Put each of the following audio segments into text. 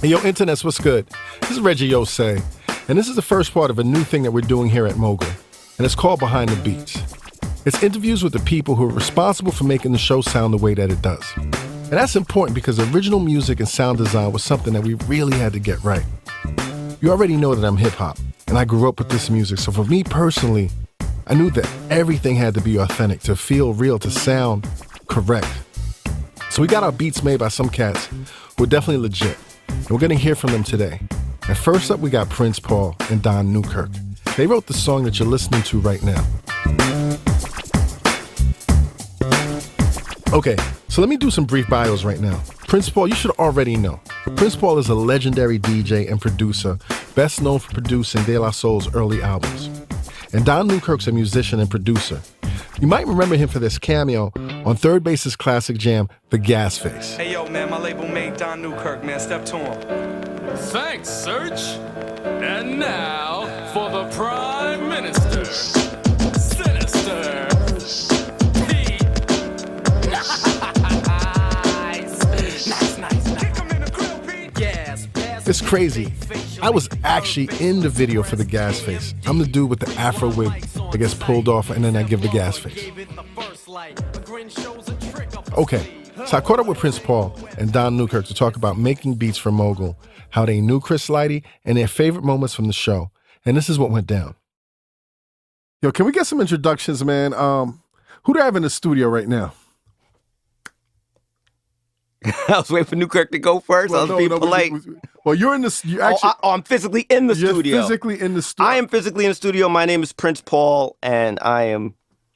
Hey, yo, internets, what's good? This is Reggie Ossé, and this is the first part of a new thing that we're doing here at Mogul, and it's called Behind the Beats. It's interviews with the people who are responsible for making the show sound the way that it does. And that's important because original music and sound design was something that we really had to get right. You already know that I'm hip-hop, and I grew up with this music, so for me personally, I knew that everything had to be authentic, to feel real, to sound correct. So we got our beats made by some cats who are definitely legit. And we're going to hear from them today. And first up, we got Prince Paul and Don Newkirk. They wrote the song that you're listening to right now. Okay, so let me do some brief bios right now. Prince Paul, you should already know. Prince Paul is a legendary DJ and producer, best known for producing De La Soul's early albums. And Don Newkirk's a musician and producer. You might remember him for this cameo on Third Base's classic jam, The Gas Face. Hey yo, man, my label mate Don Newkirk, man, step to him. Thanks, Serge. And now for the Prime Minister. Sinister. Pete. Nice. Kick him in the grill, Pete. Yes. It's crazy. I was actually in the video for The Gas Face. I'm the dude with the afro wig that gets pulled off and then I give the gas face. Okay, so I caught up with Prince Paul and Don Newkirk to talk about making beats for Mogul, how they knew Chris Lighty, and their favorite moments from the show. And this is what went down. Yo, can we get some introductions, man? Who do I have in the studio right now? I was waiting for Newkirk to go first. I was being polite. Well, you're in this. You actually, I'm physically in the studio. You're physically in the studio. I am physically in the studio. My name is Prince Paul, and I am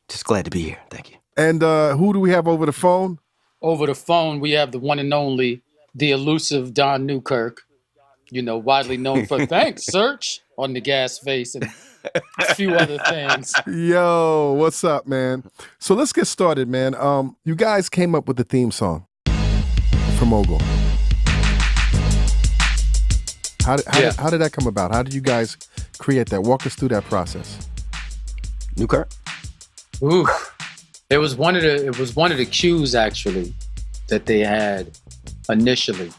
just glad to be here. Thank you. And who do we have over the phone? Over the phone, we have the one and only, the elusive Don Newkirk, widely known for Thanks, Search on The Gas Face and a few other things. Yo, what's up, man? So let's get started, man. You guys came up with the theme song for Mogul. How did that come about? How did you guys create that? Walk us through that process. Newkirk? Ooh, it was one of the cues actually that they had initially.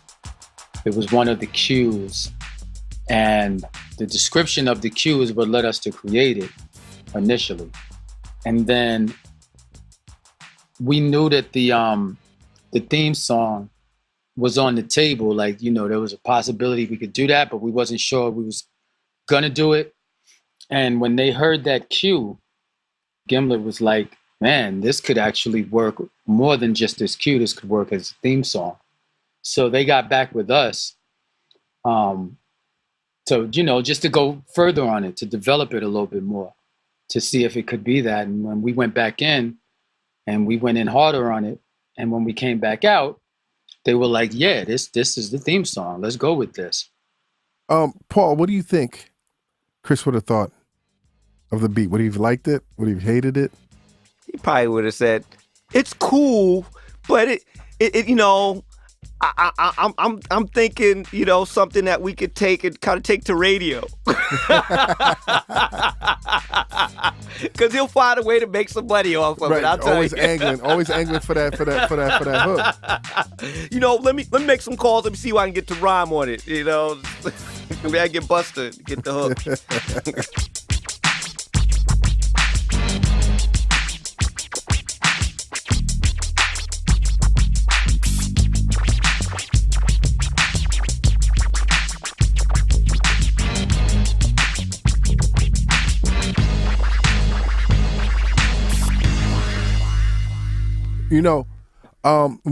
It was one of the cues, and the description of the cue is what led us to create it initially. And then we knew that the theme song was on the table. Like, there was a possibility we could do that, but we wasn't sure we was gonna do it. And when they heard that cue, Gimlet was like, man, this could actually work more than just this cue. This could work as a theme song. So they got back with us. So, just to go further on it, to develop it a little bit more, to see if it could be that. And when we went back in and we went in harder on it, and when we came back out, they were like, yeah, this is the theme song. Let's go with this. Paul, what do you think Chris would have thought of the beat? Would he have liked it? Would he have hated it? He probably would have said, "It's cool, but it I'm thinking, something that we could take and kind of take to radio." Because he'll find a way to make some money off of it. I'll tell always you. always angling for that hook. Let me make some calls. Let me see if I can get to rhyme on it. Maybe I get busted, get the hook.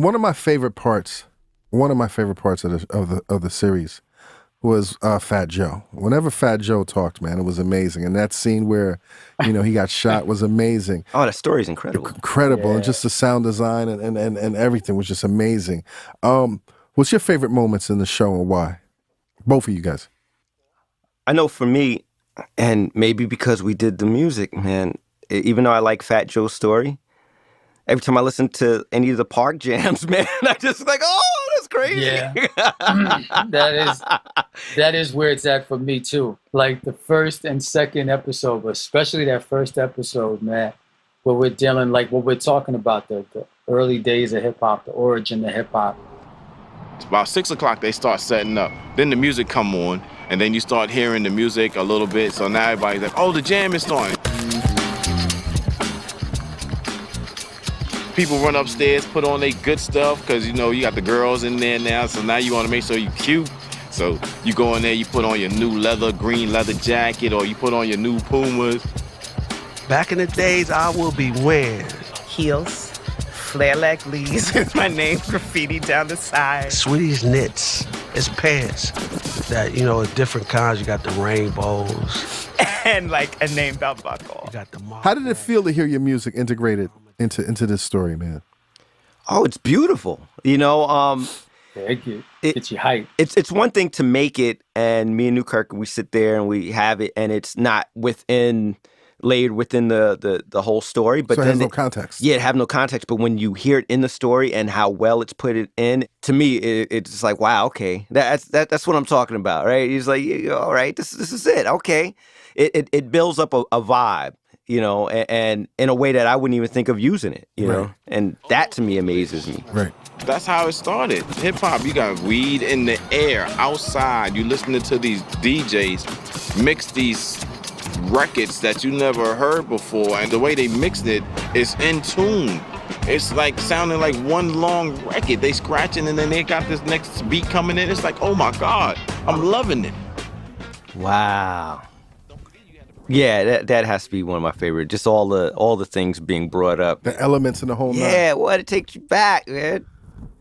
One of my favorite parts of the series was Fat Joe. Whenever Fat Joe talked, man, it was amazing. And that scene where, he got shot was amazing. Oh, that story's incredible. Incredible. Yeah. And just the sound design and everything was just amazing. What's your favorite moments in the show and why? Both of you guys. I know for me, and maybe because we did the music, man, even though I like Fat Joe's story, every time I listen to any of the park jams, man, I just like, oh, that's crazy. Yeah. that is where it's at for me too. Like the first and second episode, but especially that first episode, man, where we're dealing, like what we're talking about, the early days of hip hop, the origin of hip hop. About 6 o'clock, they start setting up. Then the music come on, and then you start hearing the music a little bit. So now everybody's like, oh, the jam is starting. People run upstairs, put on their good stuff, because, you know, you got the girls in there now, so now you want to make sure you cute. So you go in there, you put on your new green leather jacket, or you put on your new Pumas. Back in the days, I will be wearing heels, flare leg leaves with my name graffiti down the side. Sweetie's knits. It's pants that, you know, different kinds. You got the rainbows. And like a name belt buckle. You got the How did it feel to hear your music integrated into this story, man? Oh, it's beautiful. You know, It's your hype. It's one thing to make it, and me and Newkirk, we sit there and we have it, and it's not laid within the whole story, but so it then has no context. Yeah, it have no context. But when you hear it in the story and how well it's put it in, to me, it's like, wow, okay, that's what I'm talking about, right? He's like, yeah, all right, this is it, okay. It builds up a vibe, you know, and in a way that I wouldn't even think of using it, you know, and that to me amazes me. Right. That's how it started. Hip hop, you got weed in the air, outside. You listening to these DJs mix these records that you never heard before, and the way they mixed it is in tune. It's like sounding like one long record. They scratching and then they got this next beat coming in. It's like, oh my God, I'm loving it. Wow. Yeah, that has to be one of my favorite. Just all the things being brought up. The elements in the whole Yeah, night. what it takes you back, man.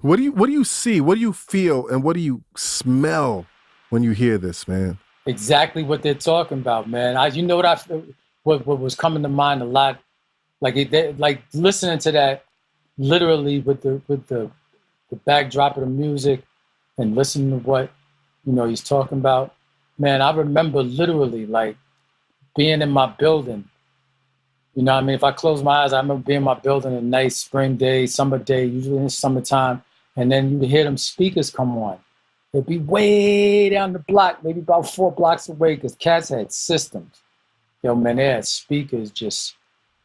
What do you see? What do you feel? And what do you smell when you hear this, man? Exactly what they're talking about, man. You know what was coming to mind a lot, like listening to that, literally with the backdrop of the music, and listening to what he's talking about. Man, I remember literally like being in my building. You know what I mean? If I close my eyes, I remember being in my building a nice spring day, summer day, usually in the summertime, and then you'd hear them speakers come on. It'd be way down the block, maybe about 4 blocks away, because cats had systems. Yo, man, they had speakers, just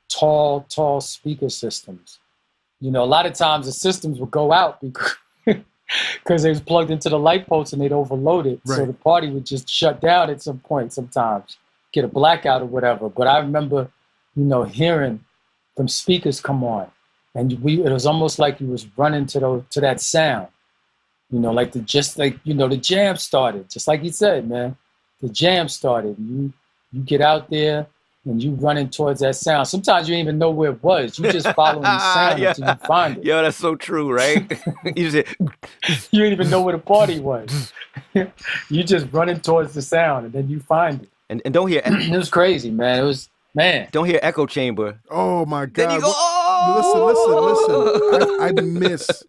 tall speaker systems. You know, a lot of times the systems would go out because they was plugged into the light post and they'd overload it. Right. So the party would just shut down at some point sometimes, get a blackout or whatever. But I remember, hearing them speakers come on. And it was almost like you was running to that sound. The jam started, just like you said, man. The jam started. You get out there and you running towards that sound. Sometimes you didn't even know where it was. You just following the sound until you find it. Yo, that's so true, right? You didn't even know where the party was. You just running towards the sound and then you find it. And don't hear. It was crazy, man. Don't hear echo chamber. Oh my God! Then you go, oh! Listen. I miss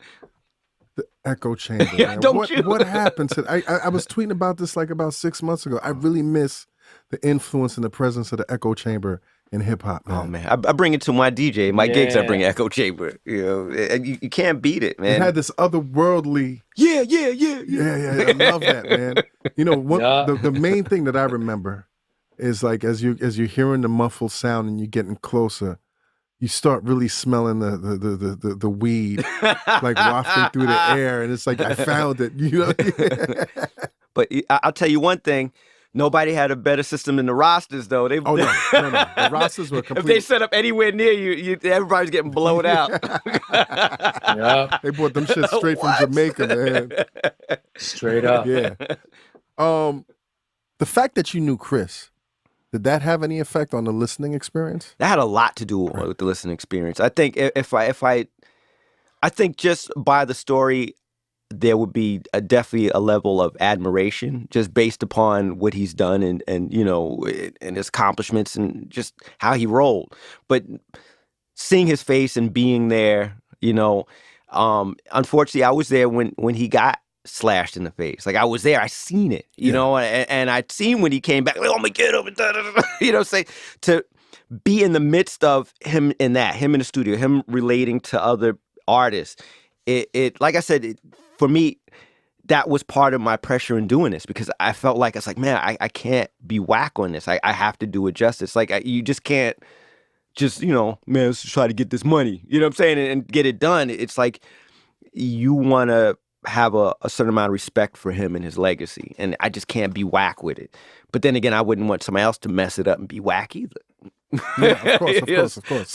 the echo chamber. Yeah, man. don't you? What happened to? I was tweeting about this like about 6 months ago. I really miss the influence and the presence of the echo chamber in hip hop. Oh man, I bring it to my DJ, my gigs. I bring echo chamber. You can't beat it, man. It had this otherworldly. Yeah. I love that, man. The main thing that I remember is like as you're hearing the muffled sound and you're getting closer, you start really smelling the weed like wafting through the air, and it's like I found it. But I'll tell you one thing. Nobody had a better system than the rosters, though. No. The rosters were complete. If they set up anywhere near you, everybody's getting blown out. Yeah. They brought them shit straight from Jamaica, man. Straight up. Yeah. The fact that you knew Chris, did that have any effect on the listening experience? That had a lot to do with the listening experience. I think I think just by the story, there would be definitely a level of admiration just based upon what he's done and his accomplishments and just how he rolled. But seeing his face and being there, unfortunately, I was there when he got slashed in the face. Like I was there, I seen it, you know, and I'd seen when he came back, like, oh my God, say to be in the midst of him in the studio, him relating to other artists. It like I said, for me, that was part of my pressure in doing this because I felt like it's like, man, I can't be whack on this. I have to do it justice. Like you just can't just, man, let's try to get this money. You know what I'm saying? And get it done. It's like you want to have a certain amount of respect for him and his legacy, and I just can't be whack with it. But then again, I wouldn't want somebody else to mess it up and be whack either. Yeah, of course.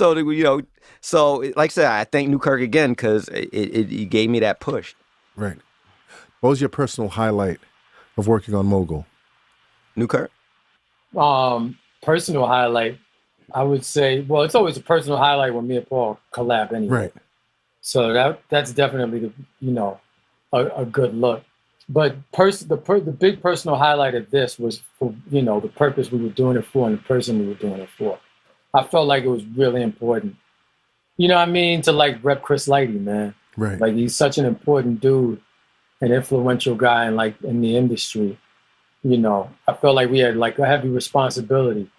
So like I said, I thank Newkirk again because it gave me that push. Right. What was your personal highlight of working on Mogul? Newkirk? Personal highlight, I would say, well, it's always a personal highlight when me and Paul collab anyway. Right. So that's definitely a good look. But the big personal highlight of this was for the purpose we were doing it for and the person we were doing it for. I felt like it was really important. You know what I mean? To like rep Chris Lighty, man. Right. Like he's such an important dude, an influential guy in the industry. I felt like we had like a heavy responsibility.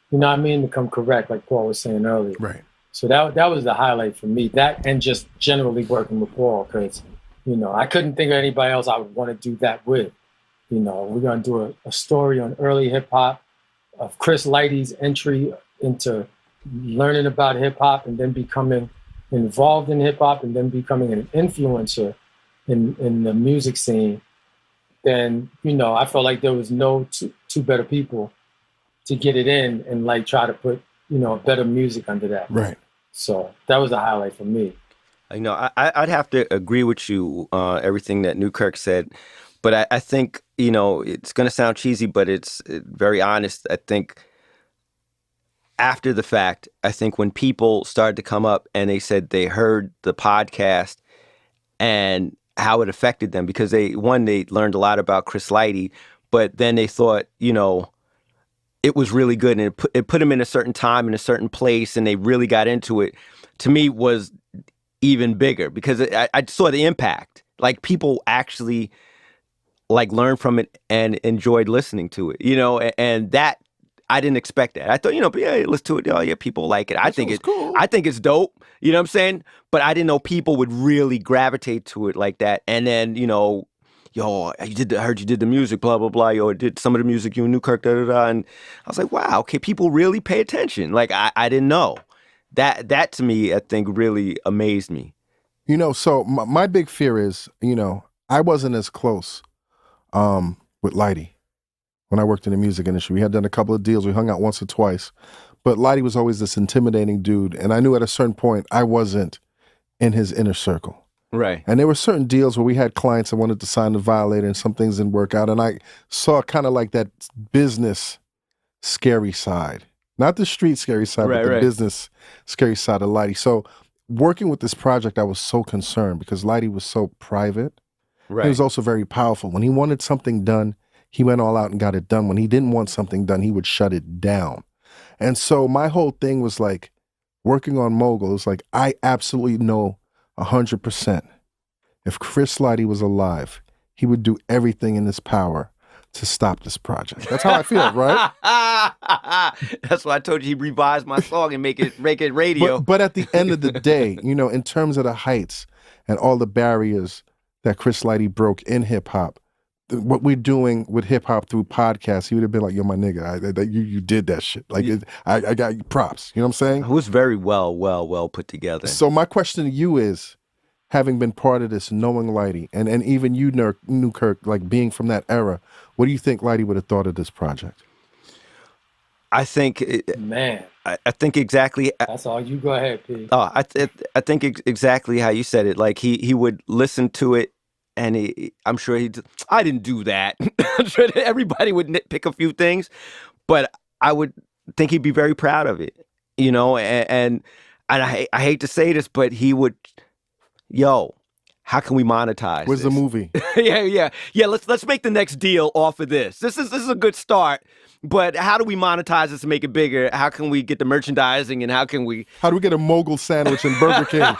You know what I mean? To come correct, like Paul was saying earlier. Right. So that was the highlight for me. That and just generally working with Paul, because I couldn't think of anybody else I would want to do that with. We're gonna do a story on early hip hop, of Chris Lighty's entry into learning about hip hop and then becoming involved in hip hop and then becoming an influencer in the music scene. Then I felt like there was no two better people to get it in and like try to put better music under that. Right. So that was a highlight for me. I'd have to agree with you, everything that Newkirk said, but I think, it's going to sound cheesy, but it's very honest. I think after the fact, I think when people started to come up and they said they heard the podcast and how it affected them, because they learned a lot about Chris Lighty, but then they thought, it was really good and it put them in a certain time, in a certain place, and they really got into it, to me was even bigger because I saw the impact. Like people actually like learned from it and enjoyed listening to it, and that I didn't expect that. I thought, but yeah, listen to it. Oh yeah, people like it. I think it's cool. I think it's dope. You know what I'm saying? But I didn't know people would really gravitate to it like that. And then, I heard you did the music, blah, blah, blah. Yo, did some of the music, you and Newkirk, da, da, da. And I was like, wow, okay, people really pay attention. Like, I didn't know. That to me, I think, really amazed me. So my big fear is, I wasn't as close with Lighty when I worked in the music industry. We had done a couple of deals. We hung out once or twice. But Lighty was always this intimidating dude. And I knew at a certain point, I wasn't in his inner circle. Right. And there were certain deals where we had clients that wanted to sign the Violator and some things didn't work out. And I saw kind of like that business scary side. Not the street scary side, but the business scary side of Lighty. So working with this project, I was so concerned because Lighty was so private. Right. He was also very powerful. When he wanted something done, he went all out and got it done. When he didn't want something done, he would shut it down. And so my whole thing was like, working on Mogul, it's like, I absolutely know 100%. If Chris Lighty was alive, he would do everything in his power to stop this project. That's how I feel, right? That's why I told you he revised my song and make it radio. But at the end of the day, in terms of the heights and all the barriers that Chris Lighty broke in hip hop, what we're doing with hip hop through podcasts, he would have been like, "Yo, my nigga, you did that shit. Like, I got you props." You know what I'm saying? It was very well put together. So my question to you is, having been part of this, knowing Lighty, and even you, Newkirk, like being from that era, what do you think Lighty would have thought of this project? I think, man, I think exactly. That's all. You go ahead, P. Oh, I think exactly how you said it. Like he would listen to it. And I'm sure I didn't do that. I'm sure that everybody would nitpick a few things, but I would think he'd be very proud of it, and I hate to say this, but he would, how can we monetize Where's this? The movie? Yeah. Let's make the next deal off of this. This is a good start, but how do we monetize this and make it bigger? How can we get the merchandising and how do we get a Mogul sandwich in Burger King?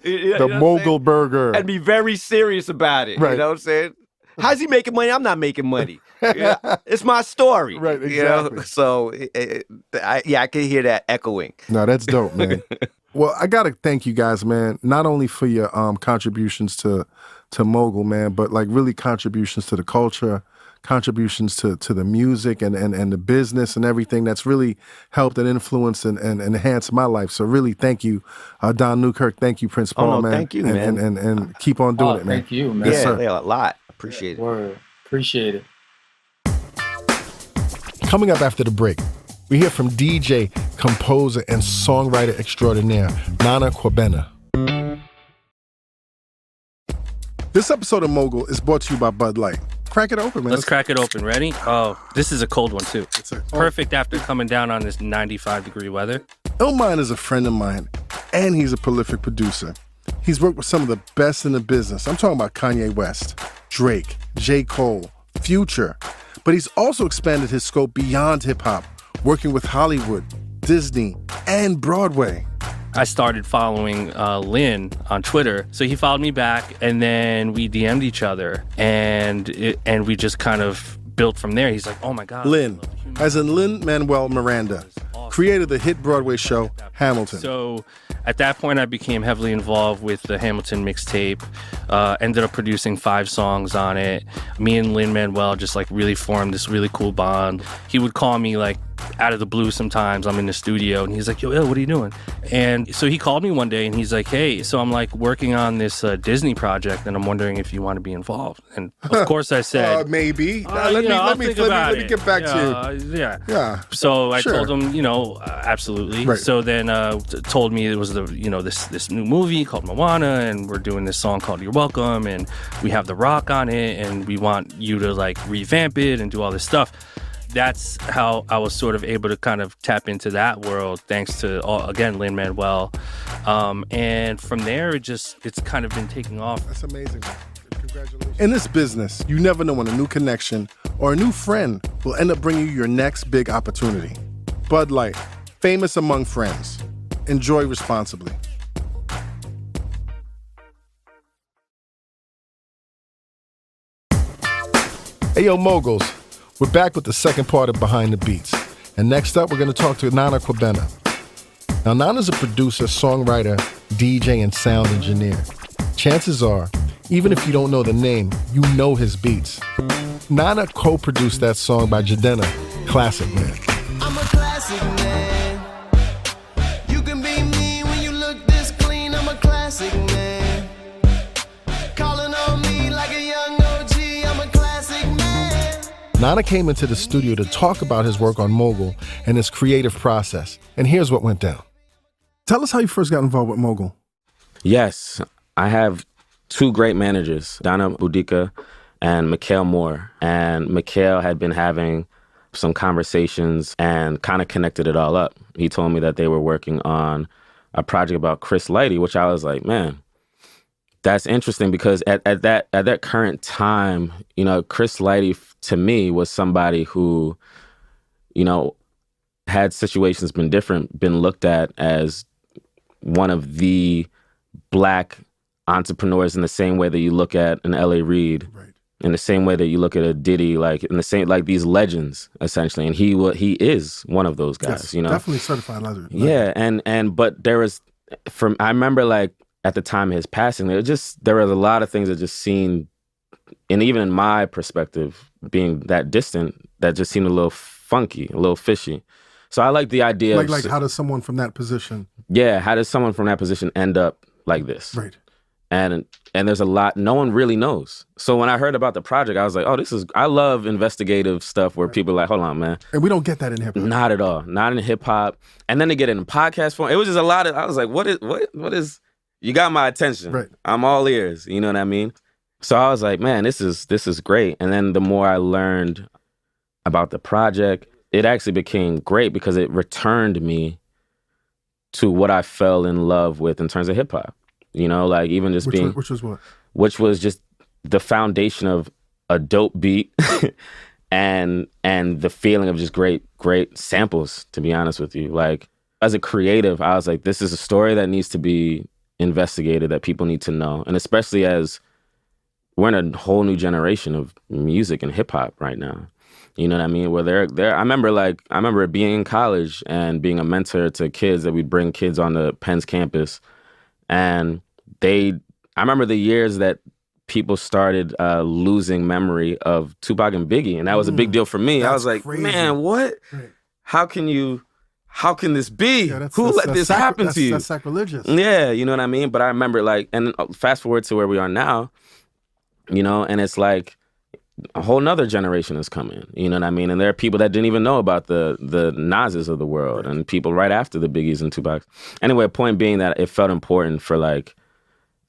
The Mogul burger. And be very serious about it. Right. You know what I'm saying? How's he making money? I'm not making money. It's my story. Right, exactly. So, I can hear that echoing. No, that's dope, man. Well, I got to thank you guys, man, not only for your contributions to Mogul, man, but like really contributions to the culture, contributions to the music and the business and everything that's really helped and influenced and enhanced my life. So really, thank you, Don Newkirk. Thank you, Prince Paul, man. Thank you, man. And keep on doing it, man. Thank you, man. Yes, sir. Yeah, a lot. Appreciate it. Word. Appreciate it. Coming up after the break, we hear from DJ, composer, and songwriter extraordinaire, Nana Kwabena. This episode of Mogul is brought to you by Bud Light. Crack it open, man. Let's crack it open. Ready? Oh, this is a cold one, too. Perfect after coming down on this 95-degree weather. Illmind is a friend of mine, and he's a prolific producer. He's worked with some of the best in the business. I'm talking about Kanye West, Drake, J. Cole, Future. But he's also expanded his scope beyond hip-hop, working with Hollywood, Disney, and Broadway. I started following Lin on Twitter, so he followed me back, and then we DM'd each other, and we just kind of built from there. He's like, "Oh my God." Lin, as in Lin-Manuel Miranda, created the hit Broadway show Hamilton. So at that point, I became heavily involved with the Hamilton mixtape, ended up producing 5 songs on it. Me and Lin-Manuel just like really formed this really cool bond. He would call me like out of the blue sometimes. I'm in the studio and he's like, yo, what are you doing? And so he called me one day and he's like, hey, so I'm like working on this Disney project and I'm wondering if you want to be involved. And of course I said, maybe. Let me get back to you. Yeah. So I Sure. told him, absolutely. Right. So then told me it was this new movie called Moana and we're doing this song called You're Welcome and we have The Rock on it and we want you to like revamp it and do all this stuff. That's how I was sort of able to kind of tap into that world thanks to, again, Lin-Manuel. And from there, it's kind of been taking off. That's amazing, man. Congratulations. In this business, you never know when a new connection or a new friend will end up bringing you your next big opportunity. Bud Light, famous among friends. Enjoy responsibly. Hey, yo, Moguls. We're back with the second part of Behind the Beats. And next up, we're going to talk to Nana Kwabena. Now, Nana's a producer, songwriter, DJ, and sound engineer. Chances are, even if you don't know the name, you know his beats. Nana co-produced that song by Jadena, Classic Man. I'm a classic man. You can be me when you look this clean. I'm a classic man. Calling on me like a young OG. I'm a classic man. Nana came into the studio to talk about his work on Mogul and his creative process. And here's what went down. Tell us how you first got involved with Mogul. Yes, I have 2 great managers, Donna Boudicca and Mikhail Moore. And Mikhail had been having some conversations and kind of connected it all up. He told me that they were working on a project about Chris Lighty, which I was like, man, that's interesting because at that current time, Chris Lighty to me was somebody who, had situations been looked at as one of the Black entrepreneurs in the same way that you look at an L.A. Reid, right, in the same way that you look at a Diddy, like in the same, like these legends essentially, and he is one of those guys. Yes, definitely certified legend. Yeah, but there was, I remember like at the time of his passing, there were a lot of things that just seemed, and even in my perspective, being that distant, that just seemed a little funky, a little fishy. So I like the idea of like how does someone from that position? Yeah, how does someone from that position end up like this? Right. And there's a lot no one really knows. So when I heard about the project, I was like, oh, I love investigative stuff where people are like, hold on, man. And we don't get that in hip hop. Not at all. Not in hip hop. And then to get it in podcast form, it was just a lot of, I was like, what is, you got my attention. Right. I'm all ears. You know what I mean? So I was like, man, this is great. And then the more I learned about the project, it actually became great because it returned me to what I fell in love with in terms of hip hop. Like even just which was what? Which was just the foundation of a dope beat and the feeling of just great samples, to be honest with you. Like as a creative, I was like, this is a story that needs to be investigated, that people need to know. And especially as we're in a whole new generation of music and hip hop right now. You know what I mean? Where they're I remember being in college and being a mentor to kids that we'd bring kids on the Penn's campus. And I remember the years that people started losing memory of Tupac and Biggie, and that was a big deal for me. I was like, crazy. man, what? Right. How can this be? Who let this happen to you? That's sacrilegious. Yeah, you know what I mean? But I remember and fast forward to where we are now, and it's like a whole nother generation is coming, you know what I mean? And there are people that didn't even know about the Nas's of the world and people right after the Biggies and Tupacs. Anyway, point being that it felt important for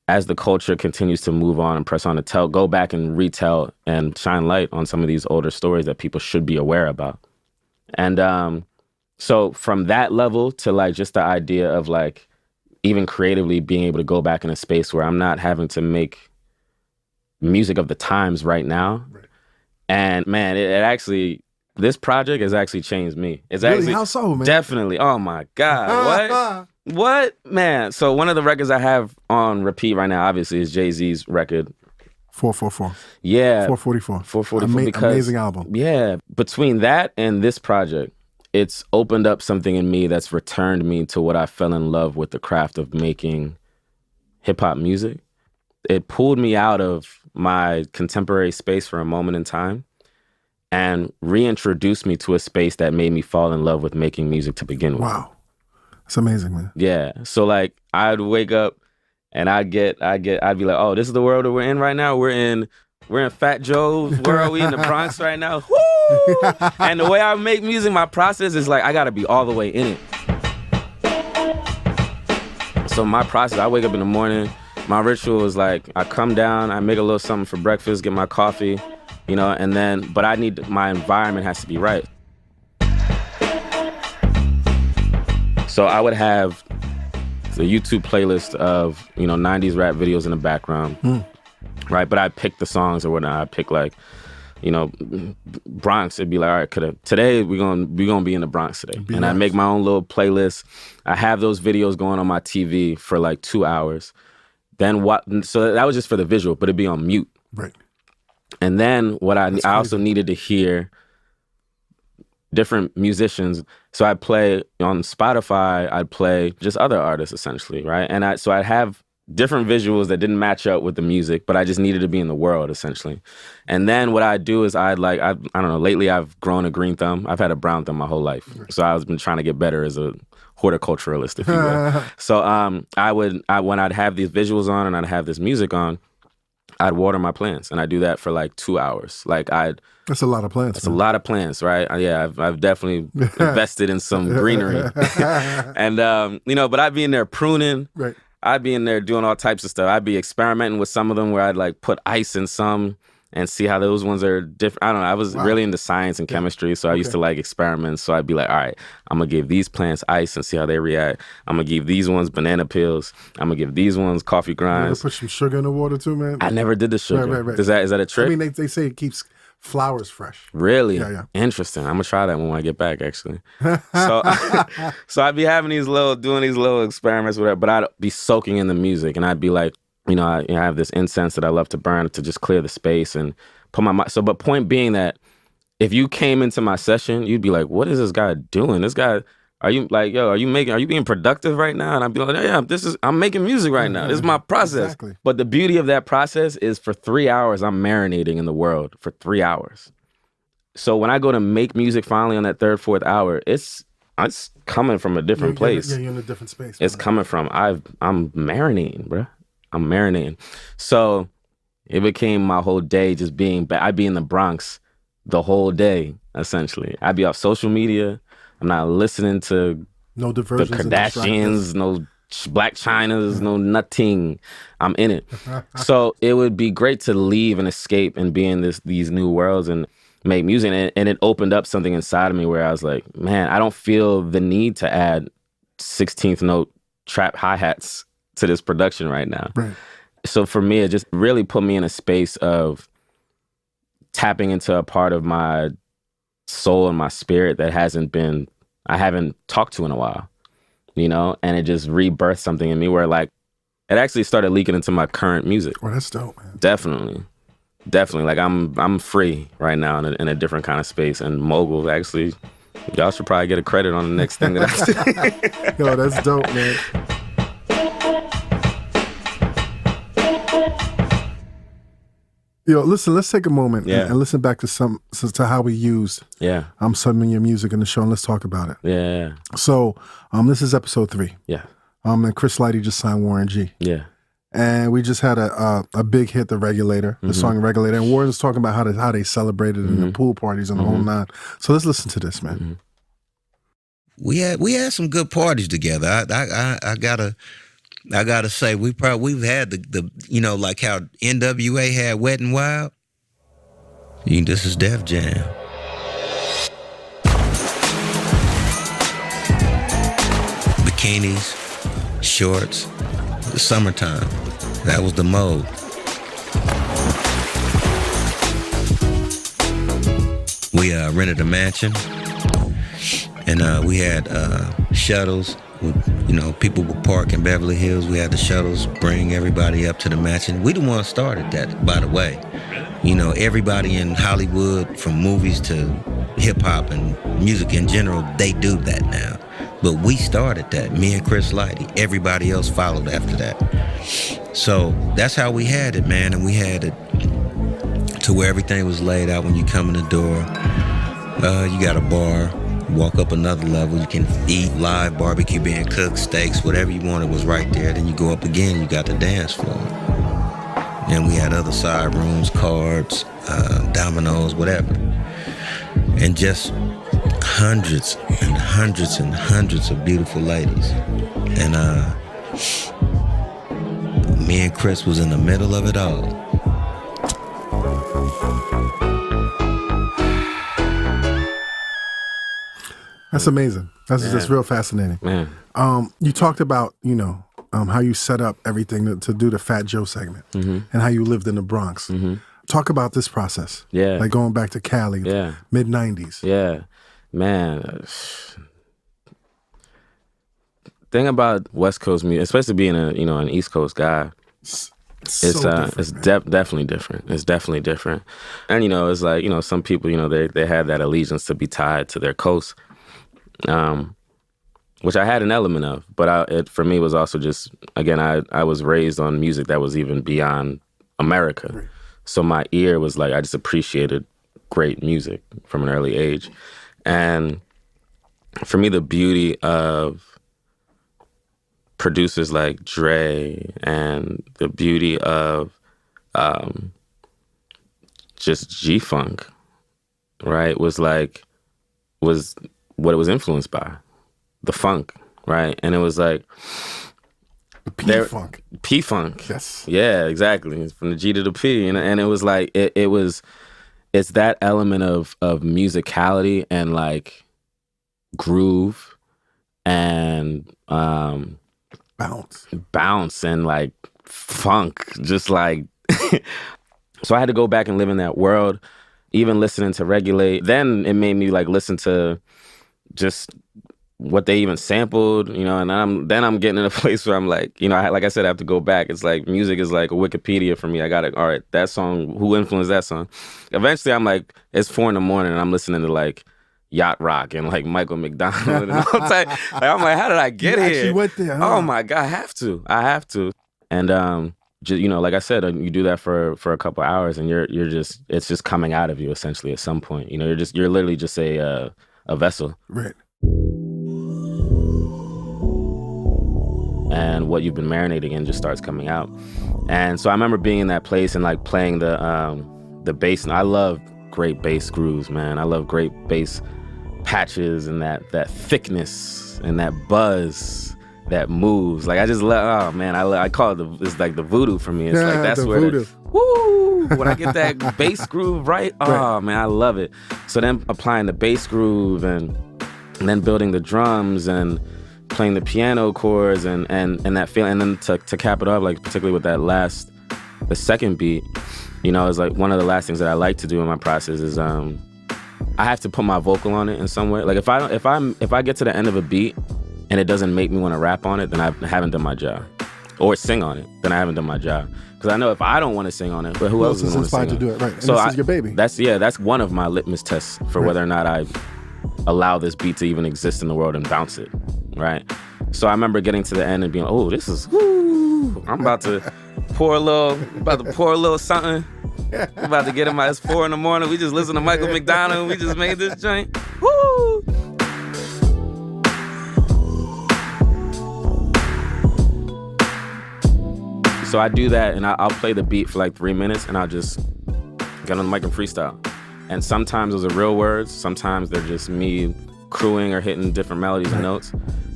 as the culture continues to move on and press on to go back and retell and shine light on some of these older stories that people should be aware about. And so from that level to just the idea of even creatively being able to go back in a space where I'm not having to make music of the times right now. Right. And man, it actually, this project has actually changed me. It's really? Actually, how so, man? Definitely. Oh my God. What? Man. So one of the records I have on repeat right now, obviously, is Jay-Z's record. 444. Yeah. 444. 444. Because, amazing album. Yeah. Between that and this project, it's opened up something in me that's returned me to what I fell in love with, the craft of making hip hop music. It pulled me out of my contemporary space for a moment in time and reintroduced me to a space that made me fall in love with making music to begin with. Wow. That's amazing, man. Yeah. So I'd wake up and I'd be like, oh, this is the world that we're in right now. We're in Fat Joe's world. We in the Bronx right now. Woo! And the way I make music, my process is I gotta be all the way in it. So my process, I wake up in the morning. My ritual is I come down, I make a little something for breakfast, get my coffee, and then, but my environment has to be right. So I would have the YouTube playlist of, 90s rap videos in the background, right? But I'd pick the songs or whatnot. I'd pick Bronx. It'd be all right, today we're gonna be in the Bronx today. And I'd make my own little playlist. I have those videos going on my TV for 2 hours. Then so that was just for the visual, but it'd be on mute. Right. And then I also needed to hear different musicians. So I'd play on Spotify, I'd play just other artists essentially, right? And I'd have different visuals that didn't match up with the music, but I just needed to be in the world essentially. And then what I'd do is I don't know, lately I've grown a green thumb. I've had a brown thumb my whole life. So I've been trying to get better as a horticulturalist, if you will. So when I'd have these visuals on and I'd have this music on, I'd water my plants, and I do that for 2 hours. That's a lot of plants. That's a lot of plants, right? Yeah, I've definitely invested in some greenery, and but I'd be in there pruning. Right. I'd be in there doing all types of stuff. I'd be experimenting with some of them where I'd put ice in some and see how those ones are different. I don't know. I was really into science and chemistry, so I used to experiments. So I'd be all right, I'm going to give these plants ice and see how they react. I'm going to give these ones banana peels. I'm going to give these ones coffee grinds. You ever put some sugar in the water too, man? I never did the sugar. Right. Is that a trick? I mean, they say it keeps flowers fresh. Really? Yeah. Interesting. I'm going to try that when I get back, actually. So I'd be having doing these little experiments with it, but I'd be soaking in the music, and I'd be I have this incense that I love to burn to just clear the space and put my mind. So, but point being that if you came into my session, you'd be like, what is this guy doing? This guy, are you being productive right now? And I'd be like, yeah, I'm making music right now. This is my process. Exactly. But the beauty of that process is for 3 hours, I'm marinating in the world for 3 hours. So when I go to make music finally on that third, fourth hour, it's coming from a different place. Yeah, you're in a different space. It's coming from, I'm marinating, bro. I'm marinating. So it became my whole day just I'd be in the Bronx the whole day, essentially. I'd be off social media. I'm not listening to no the diversions, Kardashians, no Black Chinas, no nothing. I'm in it. So it would be great to leave and escape and be in these new worlds and make music. And it opened up something inside of me where I was like, man, I don't feel the need to add 16th note trap hi-hats to this production right now. Right. So for me, it just really put me in a space of tapping into a part of my soul and my spirit that I haven't talked to in a while, and it just rebirthed something in me where it actually started leaking into my current music. Oh, that's dope, man. Definitely. I'm free right now in a different kind of space, and Mogul actually, y'all should probably get a credit on the next thing that I Yo, that's dope, man. Yo, listen, let's take a moment Yeah. and listen back to how we used some of your music in the show, and let's talk about it. Yeah. So this is episode 3. Yeah. And Chris Lighty just signed Warren G. Yeah. And we just had a big hit, The Regulator, the song Regulator. And Warren's talking about how they celebrated in the pool parties and the whole nine. So let's listen to this, man. We had some good parties together. I gotta say we've had the like how NWA had Wet and Wild. This is Def Jam. Bikinis, shorts, the summertime. That was the mode. We rented a mansion, and we had shuttles. People would park in Beverly Hills. We had the shuttles bring everybody up to the mansion. We the ones started that, by the way. Everybody in Hollywood, from movies to hip-hop and music in general, they do that now. But we started that, me and Chris Lighty. Everybody else followed after that. So that's how we had it, man. And we had it to where everything was laid out when you come in the door. You got a bar, walk up another level, you can eat live barbecue being cooked, steaks, whatever you wanted was right there. Then you go up again, you got the dance floor. And we had other side rooms, cards, dominoes, whatever. And just hundreds and hundreds and hundreds of beautiful ladies. And me and Chris was in the middle of it all. That's amazing. That's real fascinating. Man. You talked about, how you set up everything to do the Fat Joe segment and how you lived in the Bronx. Talk about this process. Yeah. Like going back to Cali, mid-90s. Yeah. Man. Thing about West Coast music, especially being an East Coast guy, it's definitely different. It's definitely different. And, it's like, some people, they had that allegiance to be tied to their coast. Which I had an element of, but it for me was also just, again, I was raised on music that was even beyond America. Right. So my ear was like, I just appreciated great music from an early age. And for me, the beauty of producers like Dre and the beauty of just G-Funk, right, was what it was influenced by. The funk, right? And it was like P-Funk. P-Funk. Yes. Yeah, exactly. It's from the G to the P. And it was like it's that element of musicality and like groove and bounce and like funk. Just like so I had to go back and live in that world, even listening to Regulate. Then it made me like listen to just what they even sampled, and I'm getting in a place where I'm like, like I said, I have to go back. It's like music is like a Wikipedia for me. I got to, all right, that song, who influenced that song? Eventually I'm like, it's 4 a.m. and I'm listening to like Yacht Rock and like Michael McDonald and all type. Like, I'm like, how did I get here? Actually went there, huh? Oh my God, I have to. And just, like I said, you do that for a couple hours and it's just coming out of you essentially at some point. You're literally just a vessel. Right. And what you've been marinating in just starts coming out. And so I remember being in that place and like playing the bass. And I love great bass grooves, man. I love great bass patches and that thickness and that buzz that moves. Like I just love, oh man, I call it it's like the voodoo for me. It's like that's where voodoo. Woo! When I get that bass groove right, oh man, I love it. So then applying the bass groove and then building the drums and playing the piano chords and that feeling, and then to cap it off, like particularly with the second beat, it's like one of the last things that I like to do in my process is I have to put my vocal on it in some way. Like if I get to the end of a beat and it doesn't make me want to rap on it, then I haven't done my job, or sing on it, then I haven't done my job. Because I know if I don't want to sing on it, but who else is inspired to do it? Right. And so this is your baby. That's one of my litmus tests for whether or not I allow this beat to even exist in the world and bounce it, right? So I remember getting to the end and being, oh, this is, woo, I'm about to pour a little something. I'm about to get in it's 4 a.m. We just listen to Michael McDonald and we just made this joint. Woo! So I do that and I'll play the beat for like 3 minutes and I'll just get on the mic and freestyle. And sometimes those are real words. Sometimes they're just me crewing or hitting different melodies and notes.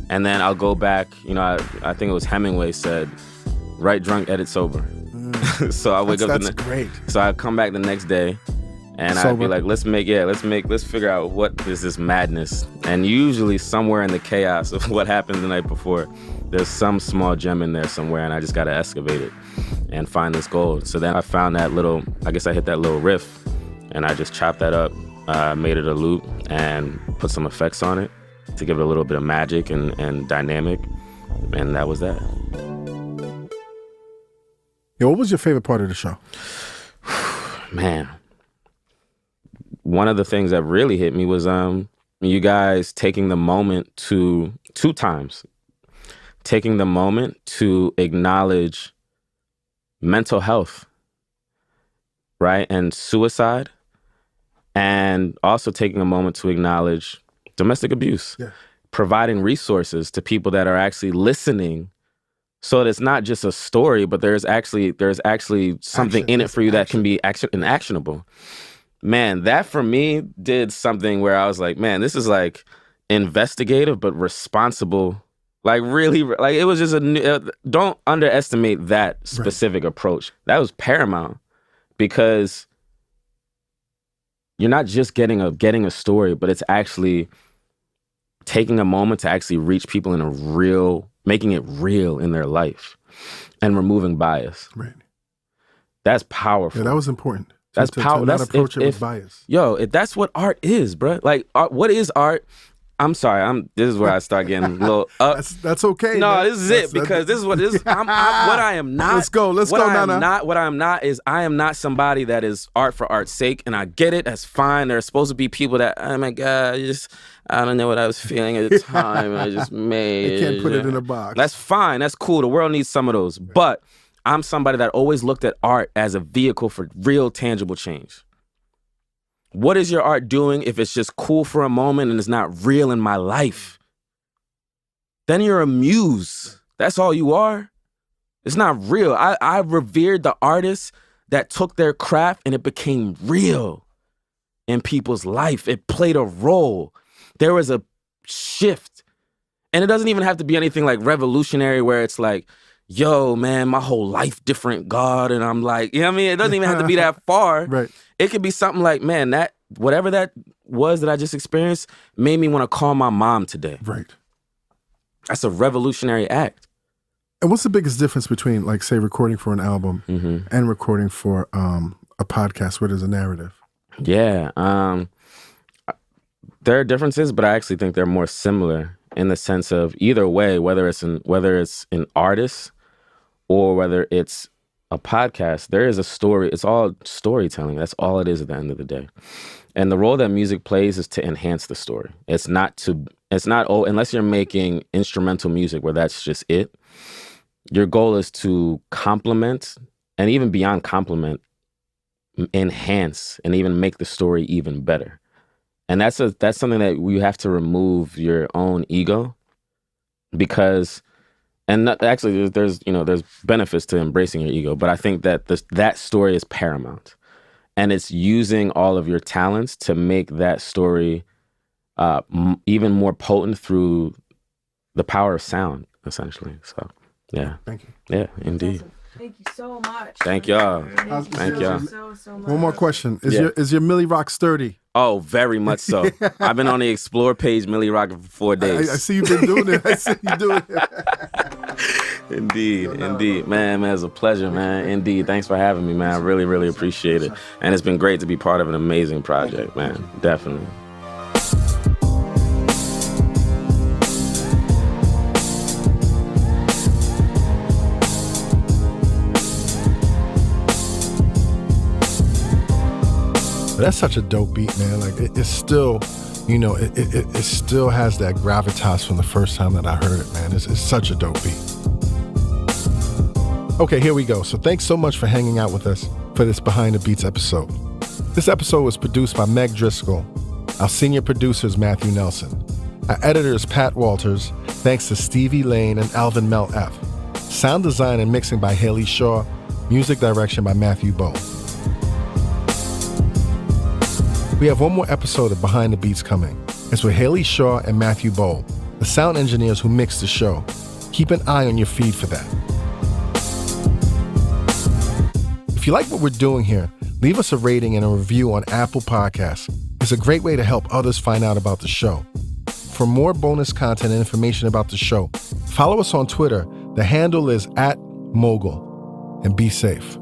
And then I'll go back, I think it was Hemingway said, write drunk, edit sober. So I wake up. That's great. So I come back the next day and I'd be like, let's figure out what is this madness. And usually somewhere in the chaos of what happened the night before, there's some small gem in there somewhere and I just got to excavate it and find this gold. So then I found I hit that little riff and I just chopped that up, made it a loop and put some effects on it to give it a little bit of magic and dynamic. And that was that. Yo, what was your favorite part of the show? Man, one of the things that really hit me was you guys taking the moment taking the moment to acknowledge mental health, right? And suicide, and also taking a moment to acknowledge domestic abuse, providing resources to people that are actually listening. So that it's not just a story, but there's actually something in it for you that can be actionable. Man, that for me did something where I was like, man, this is like investigative but responsible. Like really, like it was just don't underestimate that specific approach. That was paramount because you're not just getting a story, but it's actually taking a moment to actually reach people making it real in their life and removing bias. Right. That's powerful. Yeah, that was important. That's powerful. Not approach it with bias. Yo, that's what art is, bro. Like, what is art? I'm sorry. This is where I start getting a little. That's okay. No, man. This is it because this is what this. What I am not. Let's go, Nana. What I am not is I am not somebody that is art for art's sake, and I get it. That's fine. There are supposed to be people that, oh my God, I don't know what I was feeling at the time. I just made. You can't put it in a box. That's fine. That's cool. The world needs some of those. But I'm somebody that always looked at art as a vehicle for real, tangible change. What is your art doing if it's just cool for a moment and it's not real in my life? Then you're a muse. That's all you are. It's not real. I revered the artists that took their craft and it became real in people's life. It played a role. There was a shift. And it doesn't even have to be anything like revolutionary where it's like, yo, man, my whole life different, God. And I'm like, you know what I mean? It doesn't even have to be that far. Right. It could be something like, man, that whatever that was that I just experienced made me want to call my mom today. Right. That's a revolutionary act. And what's the biggest difference between, like, say, recording for an album and recording for a podcast where there's a narrative? Yeah. There are differences, but I actually think they're more similar in the sense of either way, whether it's an artist or whether it's a podcast, there is a story. It's all storytelling. That's all it is at the end of the day. And the role that music plays is to enhance the story. It's not unless you're making instrumental music where that's just it. Your goal is to complement and even beyond complement, enhance and even make the story even better. And that's something that you have to remove your own ego because, and actually there's benefits to embracing your ego, but I think that that story is paramount. And it's using all of your talents to make that story even more potent through the power of sound, essentially. So, yeah. Thank you. Yeah, indeed. Awesome. Thank you so much. Thank y'all. Thank you so much. One more question. Is your Millie Rock sturdy? Oh, very much so. I've been on the Explore page, Millie Rock, for 4 days. I see you've been doing it. I see you doing it. Indeed. Man, it's a pleasure, man. Indeed. Thanks for having me, man. I really, really appreciate it. And it's been great to be part of an amazing project, man. Definitely. That's such a dope beat, man. Like it's still, it still has that gravitas from the first time that I heard it, man. It's such a dope beat. Okay, here we go. So thanks so much for hanging out with us for this Behind the Beats episode. This episode was produced by Meg Driscoll. Our senior producer is Matthew Nelson. Our editor is Pat Walters, thanks to Stevie Lane and Alvin Mel F. Sound design and mixing by Haley Shaw. Music direction by Matthew Bowe. We have one more episode of Behind the Beats coming. It's with Haley Shaw and Matthew Bowe, the sound engineers who mix the show. Keep an eye on your feed for that. If you like what we're doing here, leave us a rating and a review on Apple Podcasts. It's a great way to help others find out about the show. For more bonus content and information about the show, follow us on Twitter. The handle is @Mogul. And be safe.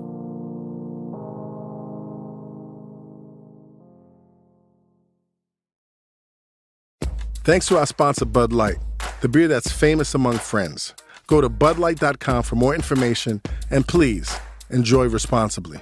Thanks to our sponsor, Bud Light, the beer that's famous among friends. Go to budlight.com for more information, and please, enjoy responsibly.